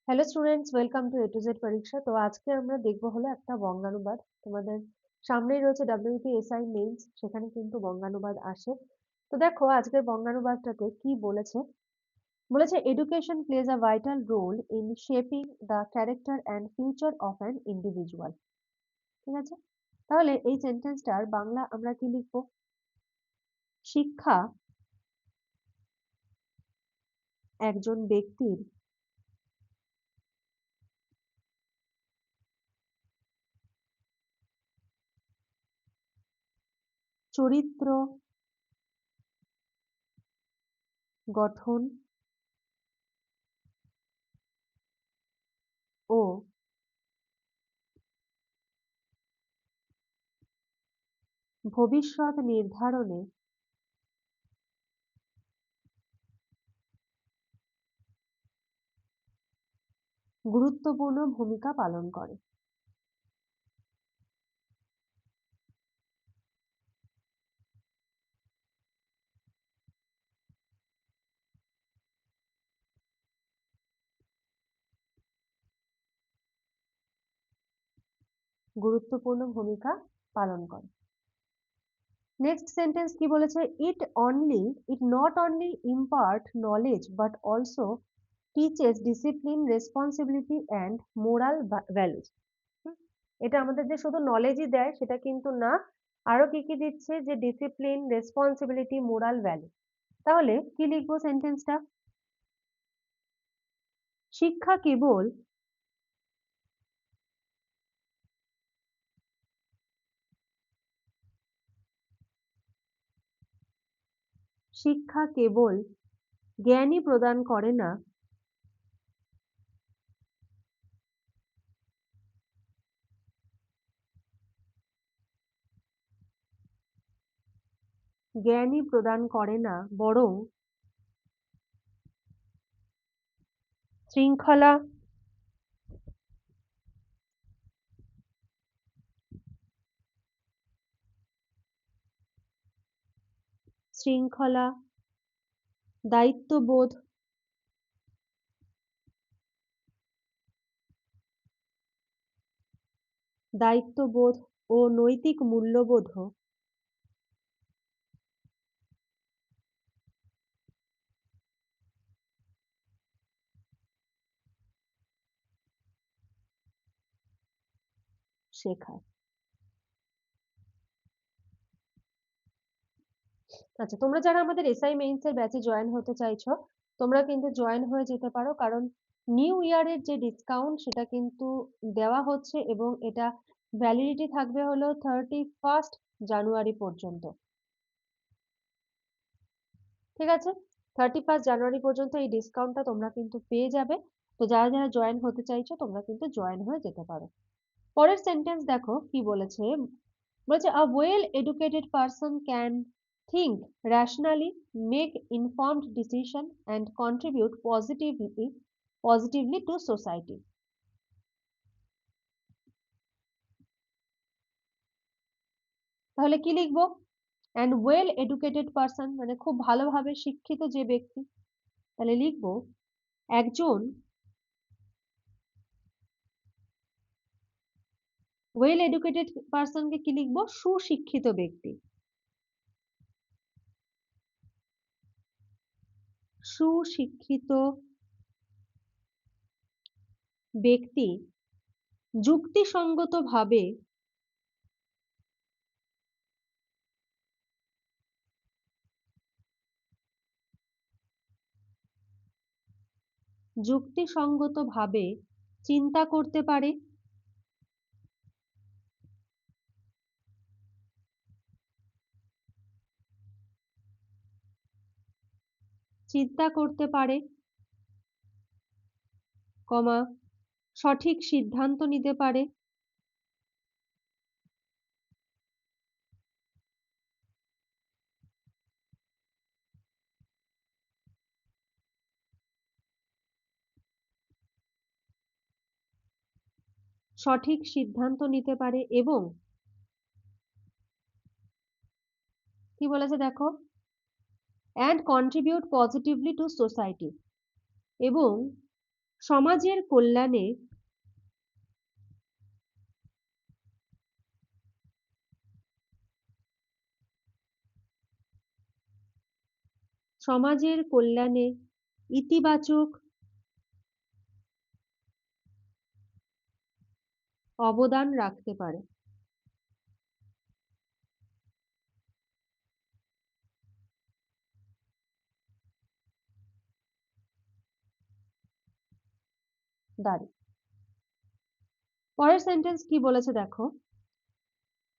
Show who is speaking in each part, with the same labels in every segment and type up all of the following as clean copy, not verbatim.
Speaker 1: Hello students, welcome to A to Z পরীক্ষা। তো আজকে আমরা দেখবো হলো একটা বঙ্গানুবাদ। তোমাদের সামনেই রয়েছে WPSI মেইনস, সেখানে কিন্তু বঙ্গানুবাদ আসে। তো দেখো আজকের বঙ্গানুবাদটাতে কি বলেছে। বলেছে education plays a vital role in shaping the character and future of an individual. ঠিক আছে, তাহলে এই সেন্টেন্সটার বাংলা আমরা কি লিখবো? শিক্ষা একজন ব্যক্তির চরিত্র গঠন ও ভবিষ্যৎ নির্ধারণে গুরুত্বপূর্ণ ভূমিকা পালন করে। গুরুত্বপূর্ণ ভূমিকা পালন করে। নেক্সট সেন্টেন্স কি বলেছে? It not only impart knowledge but also teaches discipline, responsibility and moral values. এটা আমাদের যে শুধু নলেজই দেয় সেটা কিন্তু না, আরো কি কি দিচ্ছে, যে ডিসিপ্লিন, রেসপন্সিবিলিটি, মোরাল ভ্যালু। তাহলে কি লিখবো সেন্টেন্সটা? শিক্ষা কেবল শিক্ষা কেবল জ্ঞানই প্রদান করে না, বরং শৃঙ্খলা, শৃঙ্খলা, দায়িত্ববোধ, দায়িত্ববোধ ও নৈতিক মূল্যবোধও শেখায়। আচ্ছা, তোমরা যারা আমাদের এসআই মেইনস এর ব্যাচে জয়েন হতে চাইছো, তোমরা কিন্তু জয়েন হয়ে যেতে পারো, কারণ নিউ ইয়ারের যে ডিসকাউন্ট সেটা কিন্তু দেওয়া হচ্ছে এবং এটা ভ্যালিডিটি থাকবে হলো 31 জানুয়ারি পর্যন্ত। ঠিক আছে, 31 জানুয়ারি পর্যন্ত এই ডিসকাউন্টটা তোমরা কিন্তু পেয়ে যাবে। তো যারা যারা জয়েন হতে চাইছো তোমরা কিন্তু জয়েন হয়ে যেতে পারো। পরের সেন্টেন্স দেখো কি বলেছে। বলেছে a well educated person can think rationally, make informed decision and contribute positively to society. তাহলে কি লিখবো? and well educated person মানে খুব ভালোভাবে শিক্ষিত যে ব্যক্তি, তাহলে লিখবো একজন ওয়েল এডুকেটেড পারসনকে কি লিখবো? সুশিক্ষিত ব্যক্তি। সুশিক্ষিত ব্যক্তি যুক্তিসঙ্গতভাবে যুক্তিসঙ্গতভাবে চিন্তা করতে পারে, চিন্তা করতে পারে, কমা সঠিক সিদ্ধান্ত নিতে পারে, সঠিক সিদ্ধান্ত নিতে পারে এবং কি বলেছে দেখো, and contribute positively two society, এবং সমাজের কল্যাণে সমাজের কল্যাণে ইতিবাচক অবদান রাখতে পারে। দাঁড়ি পরের সেন্টেন্স কি বলেছে দেখো।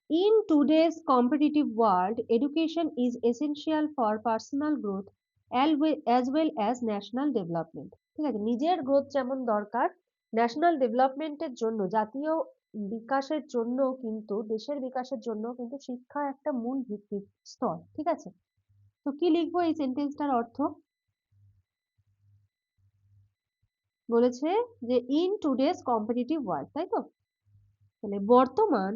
Speaker 1: In today's competitive world, education is essential for personal growth as well as national development. ঠিক আছে, নিজের গ্রোথ যেমন দরকার, ন্যাশনাল ডেভেলপমেন্টের জন্য, জাতীয় বিকাশের জন্য কিন্তু, দেশের বিকাশের জন্য কিন্তু শিক্ষা একটা মূল ভিত্তির স্তর। ঠিক আছে, তো কি লিখবো এই সেন্টেন্সটার অর্থ? বলেছে যে ইন টুডেজ কম্পিটিটিভ ওয়ার্ল্ড, তাই তো? তাহলে বর্তমান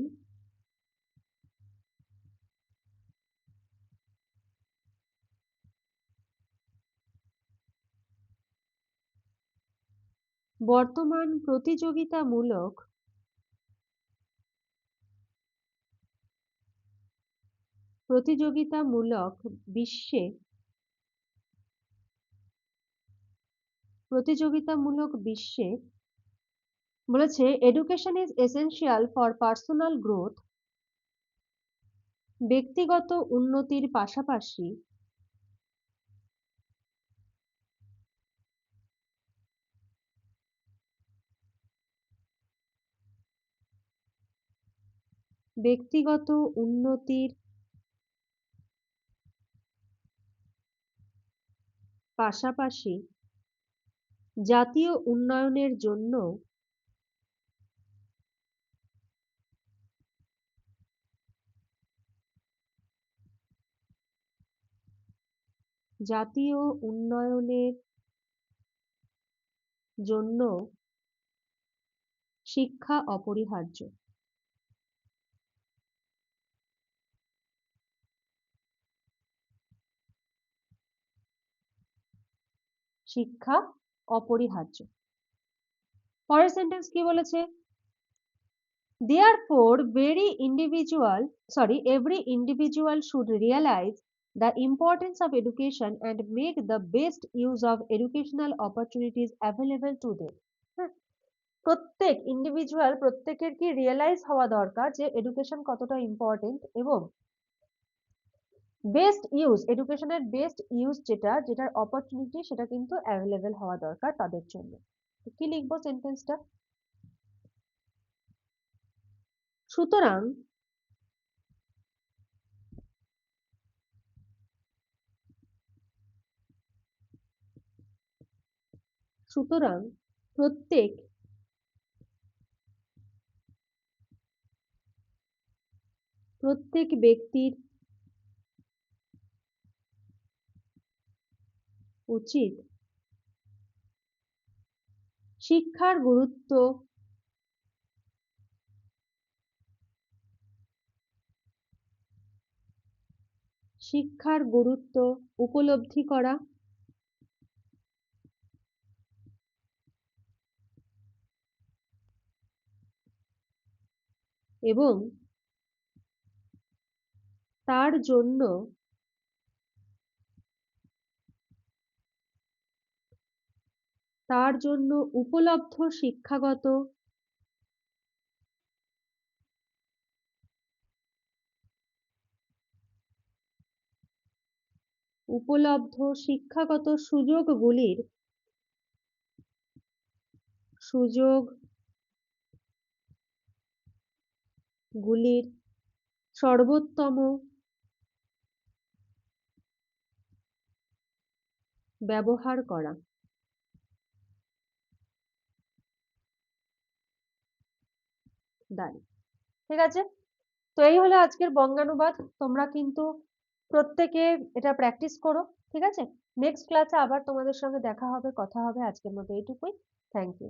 Speaker 1: প্রতিযোগিতামূলক বিশ্বে বলেছে education is essential for personal growth, ব্যক্তিগত উন্নতির পাশাপাশি ব্যক্তিগত উন্নতির পাশাপাশি জাতীয় উন্নয়নের জন্য জাতীয় উন্নয়নের জন্য শিক্ষা অপরিহার্য। শিক্ষা অপরিহার্য। পরের সেন্টেন্স কি বলেছে? Therefore, every individual should realize the importance of education and make the best use of educational opportunities available to them. হ্যাঁ, প্রত্যেক ইন্ডিভিজুয়াল, প্রত্যেকের কি রিয়েলাইজ হওয়া দরকার যে এডুকেশন কতটা ইম্পর্টেন্ট, এবং এডুকেশনের বেস্ট ইউজ যেটার অপরচুনিটি সেটা কিন্তু অ্যাভেলেবেল হওয়া দরকার তাদের জন্য। কি লিখবো সেন্টেন্সটা? সুতরাং সুতরাং প্রত্যেক ব্যক্তির উচিত শিক্ষার গুরুত্ব উপলব্ধি করা এবং তার জন্য উপলব্ধ শিক্ষাগত সুযোগগুলির সর্বোত্তম ব্যবহার করা। দাঁড়ি ঠিক আছে, তো এই হলো আজকের বঙ্গানুবাদ। তোমরা কিন্তু প্রত্যেকে এটা প্র্যাকটিস করো। ঠিক আছে, নেক্সট ক্লাসে আবার তোমাদের সঙ্গে দেখা হবে, কথা হবে। আজকের মতো এইটুকুই। Thank you.